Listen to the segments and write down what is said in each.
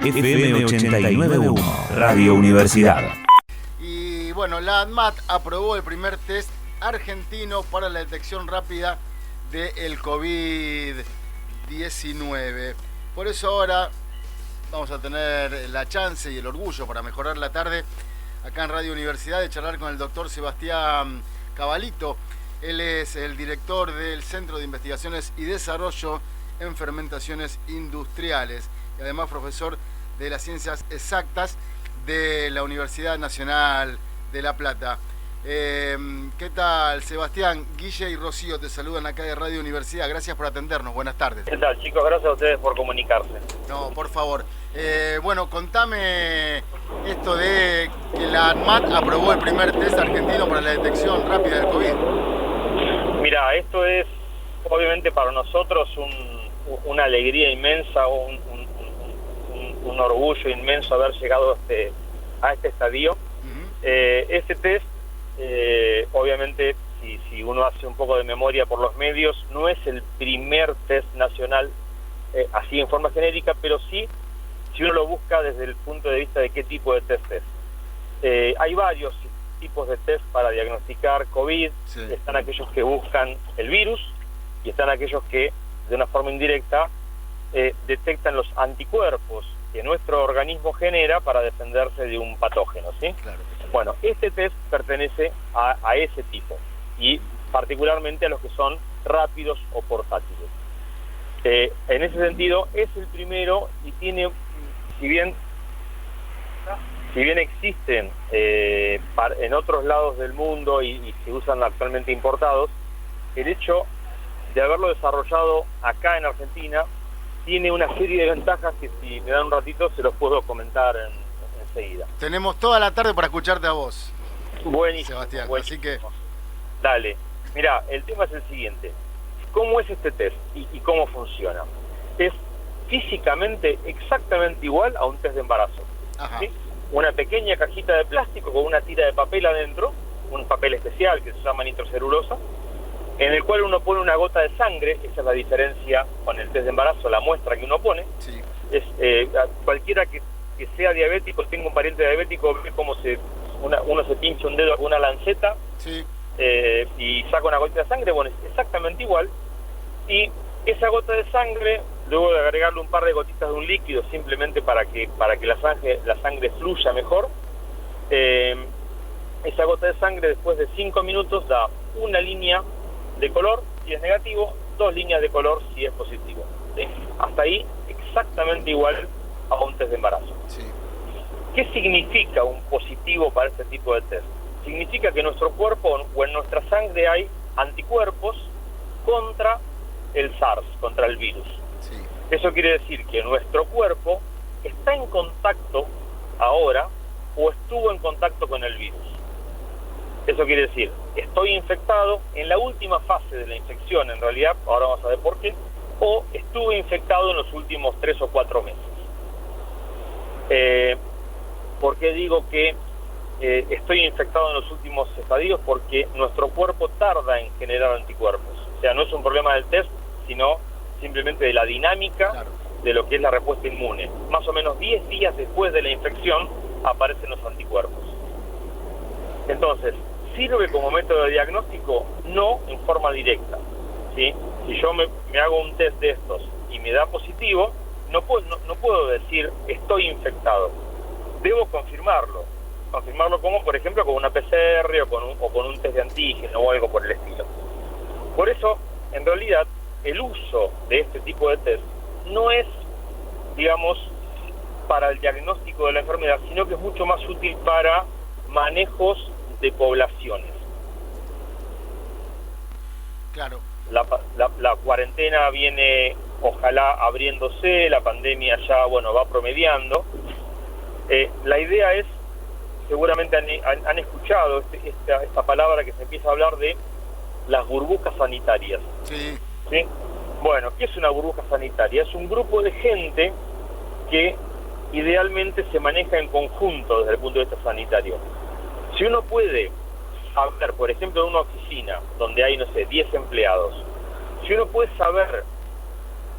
FM 89.1, Radio Universidad. Y bueno, la ANMAT aprobó el primer test argentino para la detección rápida del COVID-19. Por eso ahora vamos a tener la chance y el orgullo para mejorar la tarde acá en Radio Universidad de charlar con el doctor Sebastián Cavalito. Él es el director del Centro de Investigaciones y Desarrollo en Fermentaciones Industriales y además profesor de las Ciencias Exactas de la Universidad Nacional de La Plata. ¿Qué tal, Sebastián? Guille y Rocío te saludan acá de Radio Universidad. Gracias por atendernos. Buenas tardes. ¿Qué tal, chicos? Gracias a ustedes por comunicarse. No, por favor. Bueno, contame esto de que la ANMAT aprobó el primer test argentino para la detección rápida del COVID. Mira, esto es obviamente para nosotros una alegría inmensa, un orgullo inmenso haber llegado a este estadio. Este test, obviamente, si uno hace un poco de memoria por los medios, no es el primer test nacional así en forma genérica, pero sí, si uno lo busca desde el punto de vista de qué tipo de test es. Hay varios tipos de test para diagnosticar COVID. Sí. Están aquellos que buscan el virus y están aquellos que, de una forma indirecta, detectan los anticuerpos que nuestro organismo genera para defenderse de un patógeno, ¿sí? Claro. Bueno, este test pertenece a ese tipo y particularmente a los que son rápidos o portátiles. En ese sentido, es el primero y tiene, si bien existen en otros lados del mundo y se usan actualmente importados, el hecho de haberlo desarrollado acá en Argentina tiene una serie de ventajas que, si me dan un ratito, se los puedo comentar enseguida. Tenemos toda la tarde para escucharte a vos. Buenísimo, Sebastián, buenísimo. Así que... Dale. Mirá, el tema es el siguiente. ¿Cómo es este test y cómo funciona? Es físicamente exactamente igual a un test de embarazo. ¿Sí? Una pequeña cajita de plástico con una tira de papel adentro, un papel especial que se llama nitrocelulosa, en el cual uno pone una gota de sangre. Esa es la diferencia con el test de embarazo, la muestra que uno pone. Sí. Es cualquiera que sea diabético, tenga un pariente diabético, ve cómo uno se pincha un dedo con una lanceta. Sí. Y saca una gota de sangre. Bueno, es exactamente igual. Y esa gota de sangre, luego de agregarle un par de gotitas de un líquido simplemente para que la sangre fluya mejor, esa gota de sangre después de 5 minutos da una línea de color si es negativo, 2 líneas de color si es positivo. ¿Sí? Hasta ahí exactamente igual a un test de embarazo. Sí. ¿Qué significa un positivo para este tipo de test? Significa que en nuestro cuerpo o en nuestra sangre hay anticuerpos contra el SARS, contra el virus. Sí. Eso quiere decir que nuestro cuerpo está en contacto ahora o estuvo en contacto con el virus. Eso quiere decir, estoy infectado en la última fase de la infección, en realidad, ahora vamos a ver por qué, o estuve infectado en los últimos 3 o 4 meses. ¿Por qué digo que estoy infectado en los últimos estadios? Porque nuestro cuerpo tarda en generar anticuerpos. O sea, no es un problema del test, sino simplemente de la dinámica de lo que es la respuesta inmune. Más o menos 10 días después de la infección aparecen los anticuerpos. Entonces, ¿sirve como método de diagnóstico? No en forma directa, ¿sí? Si yo me hago un test de estos y me da positivo, no puedo decir estoy infectado. Debo confirmarlo. Confirmarlo como, por ejemplo, con una PCR o con un test de antígeno o algo por el estilo. Por eso, en realidad, el uso de este tipo de test no es, digamos, para el diagnóstico de la enfermedad, sino que es mucho más útil para manejos de poblaciones. Claro. La cuarentena viene, ojalá, abriéndose, la pandemia ya, va promediando. La idea es, seguramente han escuchado esta palabra que se empieza a hablar de las burbujas sanitarias. Sí. ¿Sí? Bueno, ¿qué es una burbuja sanitaria? Es un grupo de gente que idealmente se maneja en conjunto desde el punto de vista sanitario. Si uno puede hablar, por ejemplo, en una oficina donde hay, 10 empleados, si uno puede saber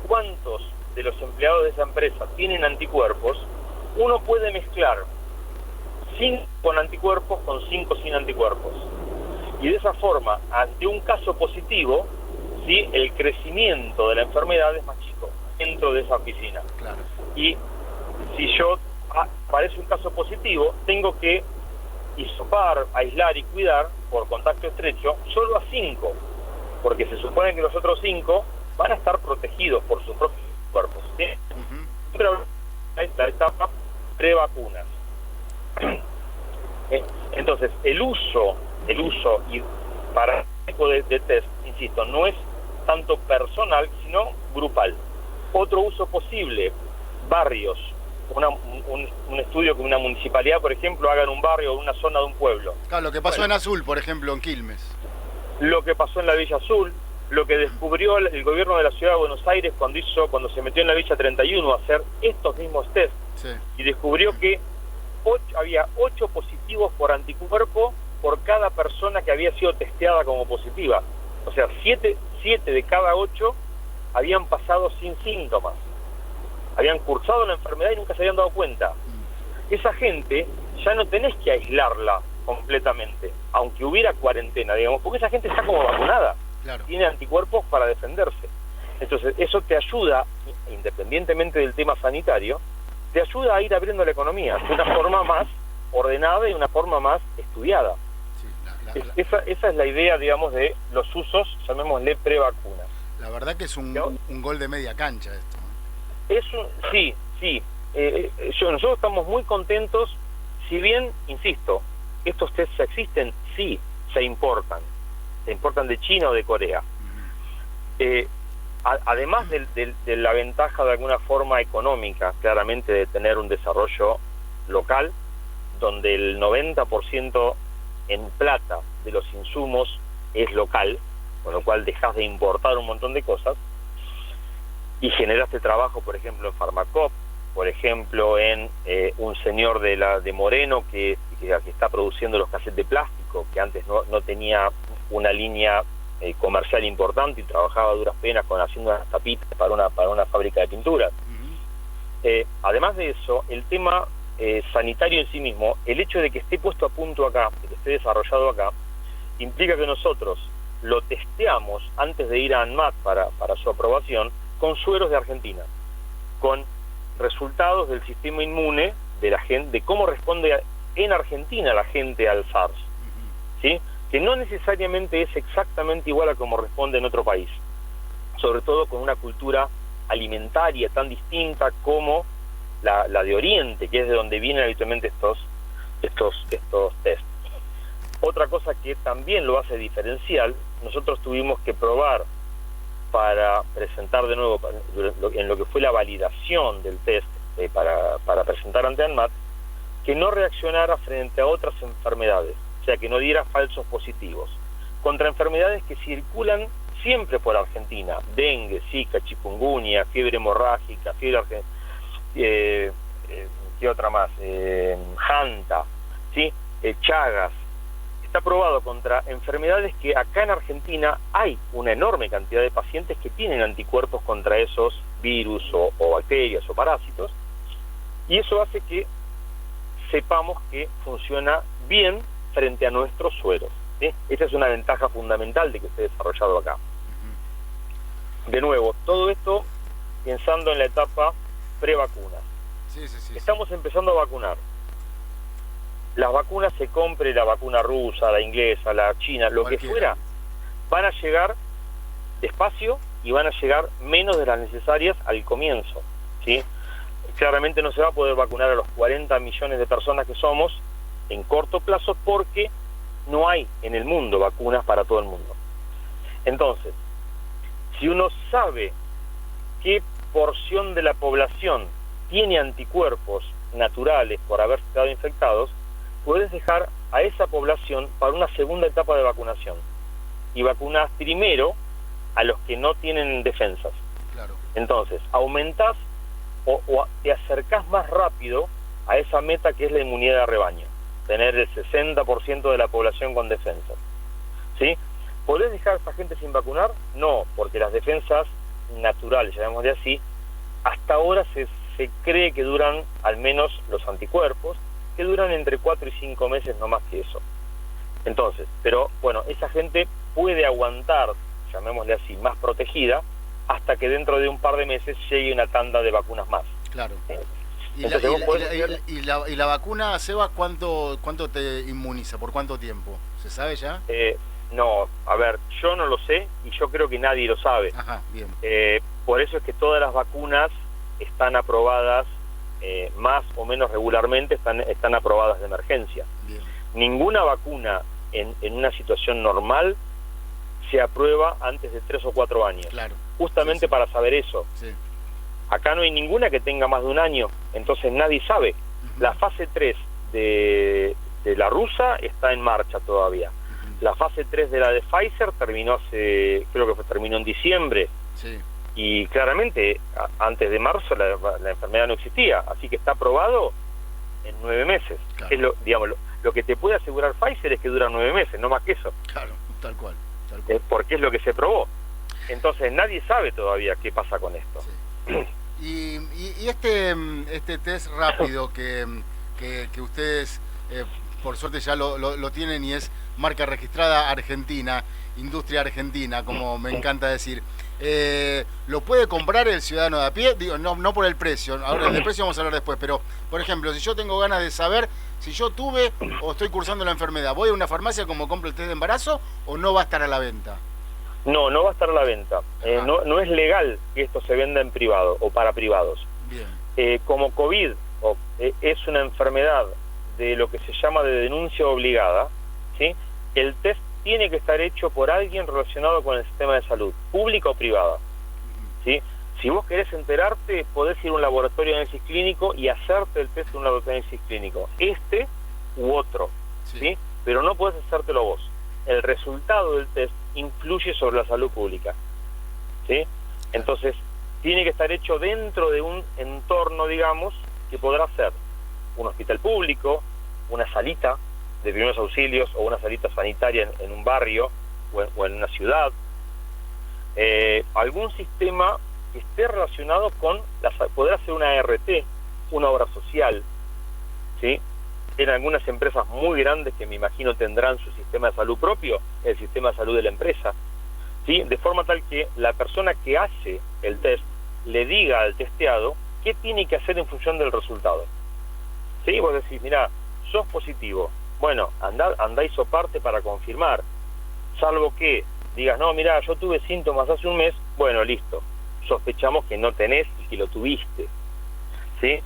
cuántos de los empleados de esa empresa tienen anticuerpos, uno puede mezclar 5 con anticuerpos con 5 sin anticuerpos. Y de esa forma, ante un caso positivo, ¿sí?, el crecimiento de la enfermedad es más chico dentro de esa oficina. Claro. Y si yo aparece un caso positivo, tengo que hisopar, aislar y cuidar por contacto estrecho solo a 5, porque se supone que los otros 5 van a estar protegidos por sus propios cuerpos, ¿sí? Pero la etapa prevacunas. Entonces, el uso y para este tipo de test, insisto, no es tanto personal, sino grupal. Otro uso posible, barrios. Un estudio que una municipalidad, por ejemplo, haga en un barrio o en una zona de un pueblo. Claro, lo que pasó en Azul, por ejemplo, en Quilmes. Lo que pasó en la Villa Azul, lo que descubrió el gobierno de la Ciudad de Buenos Aires cuando se metió en la Villa 31 a hacer estos mismos test, sí, y descubrió que había 8 positivos por anticuerpo por cada persona que había sido testeada como positiva. O sea, 7 de cada 8 habían pasado sin síntomas. Habían cursado la enfermedad y nunca se habían dado cuenta. Esa gente ya no tenés que aislarla completamente, aunque hubiera cuarentena, digamos, porque esa gente está como vacunada. Claro. Tiene anticuerpos para defenderse. Entonces, eso te ayuda, independientemente del tema sanitario, te ayuda a ir abriendo la economía de una forma más ordenada y una forma más estudiada. Sí, esa es la idea, digamos, de los usos, llamémosle prevacunas. La verdad que es un gol de media cancha esto. Sí. Nosotros estamos muy contentos, si bien, insisto, estos tests existen, sí, se importan de China o de Corea. Además de la ventaja de alguna forma económica, claramente, de tener un desarrollo local, donde el 90% en plata de los insumos es local, con lo cual dejas de importar un montón de cosas, y generaste trabajo, por ejemplo, en Farmacop, por ejemplo, en un señor de Moreno que está produciendo los cassettes de plástico, que antes no tenía una línea comercial importante y trabajaba a duras penas haciendo unas tapitas para una fábrica de pinturas. Además de eso, el tema sanitario en sí mismo, el hecho de que esté puesto a punto acá, de que esté desarrollado acá, implica que nosotros lo testeamos antes de ir a ANMAT para su aprobación con sueros de Argentina, con resultados del sistema inmune de la gente, de cómo responde en Argentina la gente al SARS, ¿sí?, que no necesariamente es exactamente igual a como responde en otro país, sobre todo con una cultura alimentaria tan distinta como la de Oriente, que es de donde vienen habitualmente estos test. Otra cosa que también lo hace diferencial, nosotros tuvimos que probar para presentar de nuevo en lo que fue la validación del test para presentar ante ANMAT, que no reaccionara frente a otras enfermedades, o sea, que no diera falsos positivos, contra enfermedades que circulan siempre por Argentina: dengue, zika, chikungunya, fiebre hemorrágica, ¿qué otra más? Hanta, ¿sí? Chagas. Está probado contra enfermedades que acá en Argentina hay una enorme cantidad de pacientes que tienen anticuerpos contra esos virus o bacterias o parásitos, y eso hace que sepamos que funciona bien frente a nuestros sueros, ¿sí? Esa es una ventaja fundamental de que esté desarrollado acá. De nuevo, todo esto pensando en la etapa prevacunas. Sí. Estamos empezando a vacunar. Las vacunas se compre, la vacuna rusa, la inglesa, la china, lo que fuera, van a llegar despacio y van a llegar menos de las necesarias al comienzo, ¿sí? Claramente no se va a poder vacunar a los 40 millones de personas que somos en corto plazo, porque no hay en el mundo vacunas para todo el mundo. Entonces, si uno sabe qué porción de la población tiene anticuerpos naturales por haber estado infectados, puedes dejar a esa población para una segunda etapa de vacunación, y vacunás primero a los que no tienen defensas. Claro. Entonces, aumentás o te acercás más rápido a esa meta que es la inmunidad de rebaño, tener el 60% de la población con defensas, ¿sí? ¿Podés dejar a esa gente sin vacunar? No, porque las defensas naturales, llamémosle así, hasta ahora se cree que duran, al menos los anticuerpos, que duran entre 4 y 5 meses, no más que eso. Entonces, pero bueno, esa gente puede aguantar, llamémosle así, más protegida, hasta que dentro de un par de meses llegue una tanda de vacunas más. Claro. ¿Y la vacuna, Seba, cuánto te inmuniza? ¿Por cuánto tiempo? ¿Se sabe ya? No, a ver, yo no lo sé y yo creo que nadie lo sabe. Ajá, bien. Por eso es que todas las vacunas están aprobadas más o menos regularmente, están aprobadas de emergencia. Bien. Ninguna vacuna en una situación normal se aprueba antes de 3 o 4 años. Claro. Justamente Sí. para saber eso. Sí. Acá no hay ninguna que tenga más de un año, entonces nadie sabe. La fase 3 de la rusa está en marcha todavía. La fase 3 de la de Pfizer terminó terminó en diciembre. Sí. Y claramente antes de marzo la enfermedad no existía, así que está aprobado en 9 meses. Claro. Es lo que te puede asegurar Pfizer es que dura 9 meses, no más que eso. Claro, tal cual. Porque es lo que se probó. Entonces nadie sabe todavía qué pasa con esto. Sí. Y este test rápido que ustedes por suerte ya lo tienen y es marca registrada argentina, industria argentina, como me encanta decir, ¿lo puede comprar el ciudadano de a pie? Digo, no por el precio, ahora del precio vamos a hablar después, pero por ejemplo, si yo tengo ganas de saber si yo tuve o estoy cursando la enfermedad, ¿voy a una farmacia como compro el test de embarazo o no va a estar a la venta? No va a estar a la venta. No es legal que esto se venda en privado o para privados. Bien. Como COVID es una enfermedad de lo que se llama de denuncia obligada, ¿sí? El test tiene que estar hecho por alguien relacionado con el sistema de salud, pública o privada, ¿sí? Si vos querés enterarte, podés ir a un laboratorio de análisis clínico y hacerte el test en un laboratorio de análisis clínico, u otro, ¿sí? Pero no podés hacértelo vos. El resultado del test influye sobre la salud pública, ¿sí? Entonces, tiene que estar hecho dentro de un entorno, digamos, que podrá ser un hospital público, una salita de primeros auxilios o una salita sanitaria en un barrio o en una ciudad, algún sistema que esté relacionado con poder hacer una ART, una obra social, ¿sí? En algunas empresas muy grandes que me imagino tendrán su sistema de salud propio, el sistema de salud de la empresa, ¿sí? De forma tal que la persona que hace el test le diga al testeado qué tiene que hacer en función del resultado. ¿Sí? Vos decís, mirá, sos positivo, bueno, andá hisoparte para confirmar, salvo que digas, no, mirá, yo tuve síntomas hace un mes, bueno, listo, sospechamos que no tenés y que lo tuviste, ¿sí?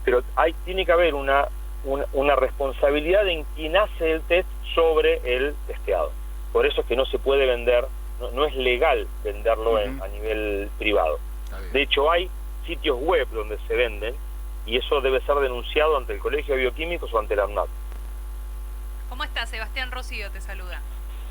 Pero tiene que haber una responsabilidad en quien hace el test sobre el testeado. Por eso es que no se puede vender, no es legal venderlo a nivel privado. De hecho, hay sitios web donde se venden y eso debe ser denunciado ante el Colegio de Bioquímicos o ante la ANMAT. ¿Cómo estás? Sebastián Rocío te saluda.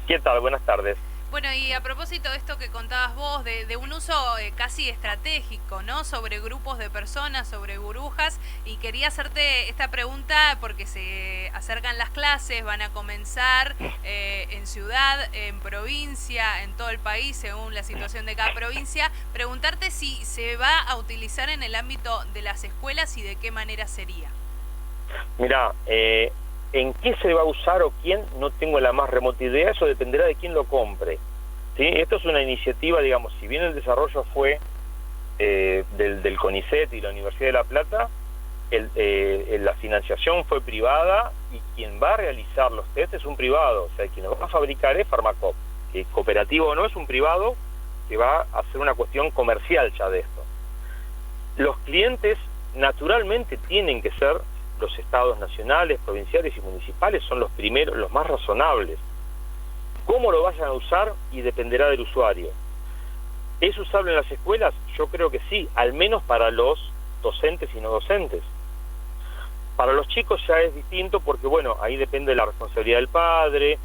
¿Qué tal? Buenas tardes. Bueno, y a propósito de esto que contabas vos, de un uso casi estratégico, ¿no? Sobre grupos de personas, sobre burbujas, y quería hacerte esta pregunta porque se acercan las clases, van a comenzar en ciudad, en provincia, en todo el país, según la situación de cada provincia. Preguntarte si se va a utilizar en el ámbito de las escuelas y de qué manera sería. Mirá, ¿en qué se va a usar o quién? No tengo la más remota idea, eso dependerá de quién lo compre, ¿sí? Esto es una iniciativa, digamos, si bien el desarrollo fue del CONICET y la Universidad de La Plata, la financiación fue privada y quien va a realizar los test es un privado, o sea, quien los va a fabricar es Farmacop, que cooperativo o no es un privado que va a hacer una cuestión comercial ya de esto. Los clientes naturalmente tienen que ser los estados nacionales, provinciales y municipales, son los primeros, los más razonables. ¿Cómo lo vayan a usar? Y dependerá del usuario. ¿Es usable en las escuelas? Yo creo que sí, al menos para los docentes y no docentes. Para los chicos ya es distinto porque, bueno, ahí depende de la responsabilidad del padre.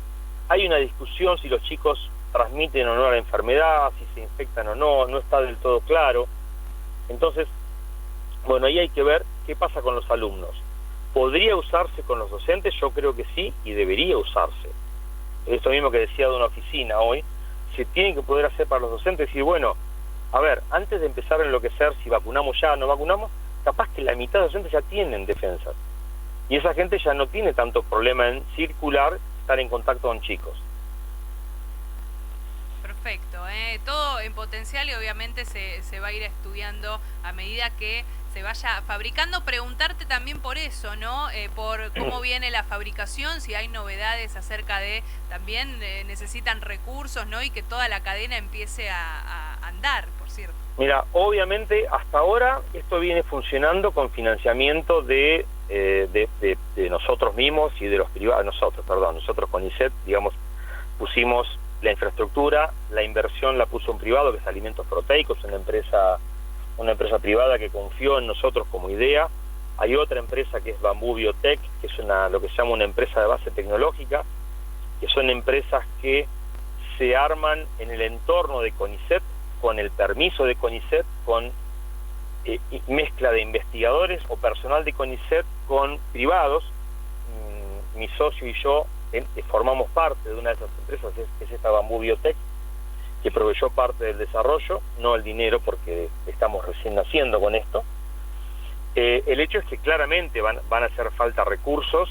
Hay una discusión si los chicos transmiten o no la enfermedad, si se infectan o no está del todo claro. Entonces, bueno, ahí hay que ver qué pasa con los alumnos. ¿Podría usarse con los docentes? Yo creo que sí y debería usarse. Esto mismo que decía de una oficina hoy, se tiene que poder hacer para los docentes y bueno, a ver, antes de empezar a enloquecer si vacunamos ya o no vacunamos, capaz que la mitad de docentes ya tienen defensas. Y esa gente ya no tiene tanto problema en circular, estar en contacto con chicos. Perfecto, todo en potencial y obviamente se va a ir estudiando a medida que se vaya fabricando. Preguntarte también por eso, ¿no? Por cómo viene la fabricación, si hay novedades acerca de, también necesitan recursos, ¿no? Y que toda la cadena empiece a andar, por cierto. Mira, obviamente hasta ahora esto viene funcionando con financiamiento de nosotros mismos y de los privados, nosotros con ISET, digamos, pusimos la infraestructura, la inversión la puso un privado que es Alimentos Proteicos, una empresa privada que confió en nosotros como idea. Hay otra empresa que es Bambú Biotech, que es lo que se llama una empresa de base tecnológica, que son empresas que se arman en el entorno de CONICET, con el permiso de CONICET, con mezcla de investigadores o personal de CONICET con privados. Mi socio y yo formamos parte de una de esas empresas, es esta Bambú Biotech, que proveyó parte del desarrollo, no el dinero, porque estamos recién naciendo con esto. El hecho es que claramente van a hacer falta recursos,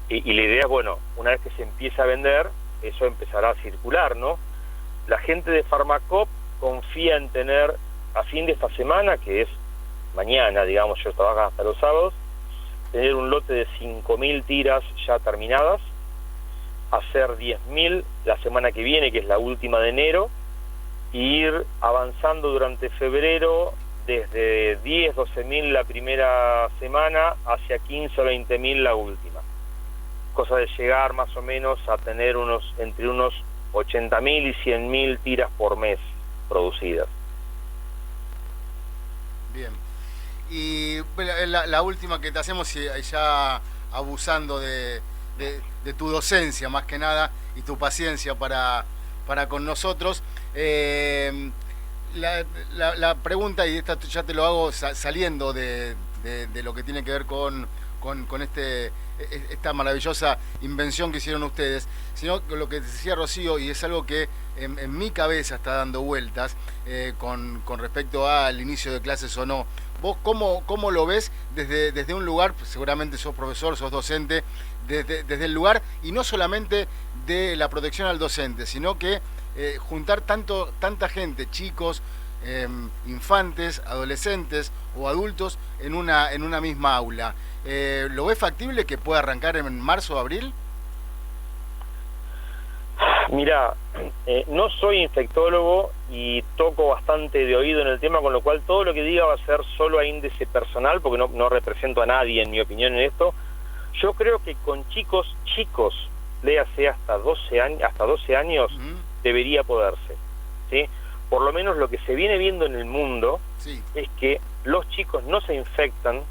y la idea es, bueno, una vez que se empiece a vender, eso empezará a circular, ¿no? La gente de Pharmacop confía en tener a fin de esta semana, que es mañana, digamos, yo trabajo hasta los sábados, tener un lote de 5.000 tiras ya terminadas, hacer 10.000 la semana que viene, que es la última de enero, e ir avanzando durante febrero desde 10, 12.000 la primera semana hacia 15 o 20.000 la última. Cosa de llegar más o menos a tener entre unos 80.000 y 100.000 tiras por mes producidas. Bien. Y la última que te hacemos, ya abusando de tu docencia más que nada y tu paciencia para con nosotros, la pregunta, y esta ya te lo hago saliendo de lo que tiene que ver con esta maravillosa invención que hicieron ustedes, sino lo que decía Rocío, y es algo que en mi cabeza está dando vueltas con respecto al inicio de clases o no. ¿Vos cómo lo ves desde un lugar? Seguramente sos profesor, sos docente, desde el lugar, y no solamente de la protección al docente, sino que juntar tanta gente, chicos, infantes, adolescentes o adultos en una misma aula. ¿Lo ves factible que pueda arrancar en marzo o abril? Mira, no soy infectólogo y toco bastante de oído en el tema, con lo cual todo lo que diga va a ser solo a índice personal, porque no represento a nadie, en mi opinión, en esto. Yo creo que con chicos, léase hasta 12 años, debería poderse, ¿sí? Por lo menos lo que se viene viendo en el mundo, sí, es que los chicos no se infectan,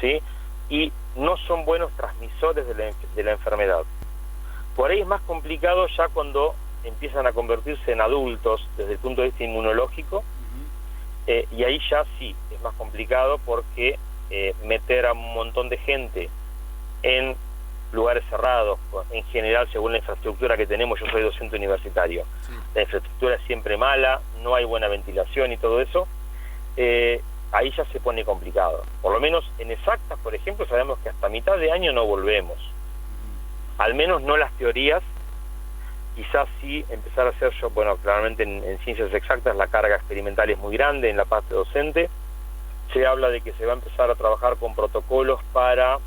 ¿sí? Y no son buenos transmisores de la enfermedad. Por ahí es más complicado ya cuando empiezan a convertirse en adultos desde el punto de vista inmunológico, y ahí ya sí es más complicado, porque meter a un montón de gente en lugares cerrados, en general según la infraestructura que tenemos, yo soy docente universitario, sí, la infraestructura es siempre mala, no hay buena ventilación y todo eso, ahí ya se pone complicado. Por lo menos en exactas, por ejemplo, sabemos que hasta mitad de año no volvemos, al menos no las teorías. Quizás sí empezar a hacer claramente en ciencias exactas la carga experimental es muy grande en la parte docente. Se habla de que se va a empezar a trabajar con protocolos para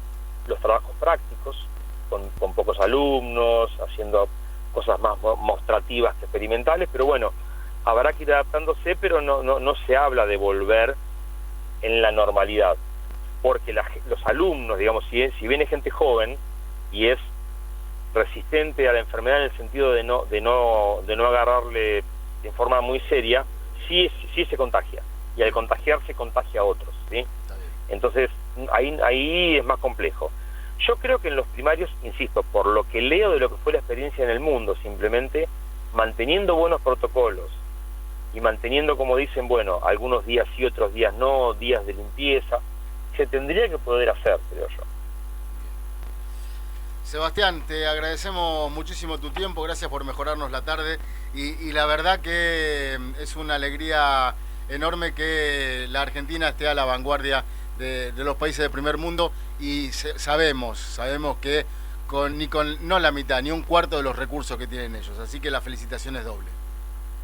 los trabajos prácticos, con pocos alumnos, haciendo cosas más mostrativas que experimentales, pero bueno, habrá que ir adaptándose, pero no se habla de volver en la normalidad, porque los alumnos, digamos, si viene gente joven y es resistente a la enfermedad en el sentido de no agarrarle de forma muy seria, sí se contagia, y al contagiarse contagia a otros, ¿sí? Entonces ahí es más complejo. Yo creo que en los primarios, insisto, por lo que leo de lo que fue la experiencia en el mundo, simplemente manteniendo buenos protocolos y manteniendo, como dicen, algunos días sí, otros días no, días de limpieza, se tendría que poder hacer, creo yo. Sebastián, te agradecemos muchísimo tu tiempo, gracias por mejorarnos la tarde, y la verdad que es una alegría enorme que la Argentina esté a la vanguardia de los países del primer mundo y sabemos que no la mitad, ni un cuarto de los recursos que tienen ellos. Así que la felicitación es doble.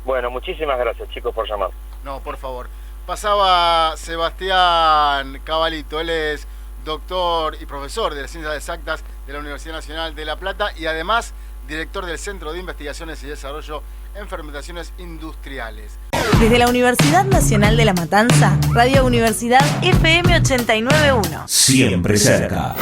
Bueno, muchísimas gracias, chicos, por llamar. No, por favor. Pasaba Sebastián Cavalito, él es doctor y profesor de las Ciencias Exactas de la Universidad Nacional de La Plata y además director del Centro de Investigaciones y Desarrollo en Fermentaciones Industriales. Desde la Universidad Nacional de La Matanza, Radio Universidad FM 89.1. Siempre cerca.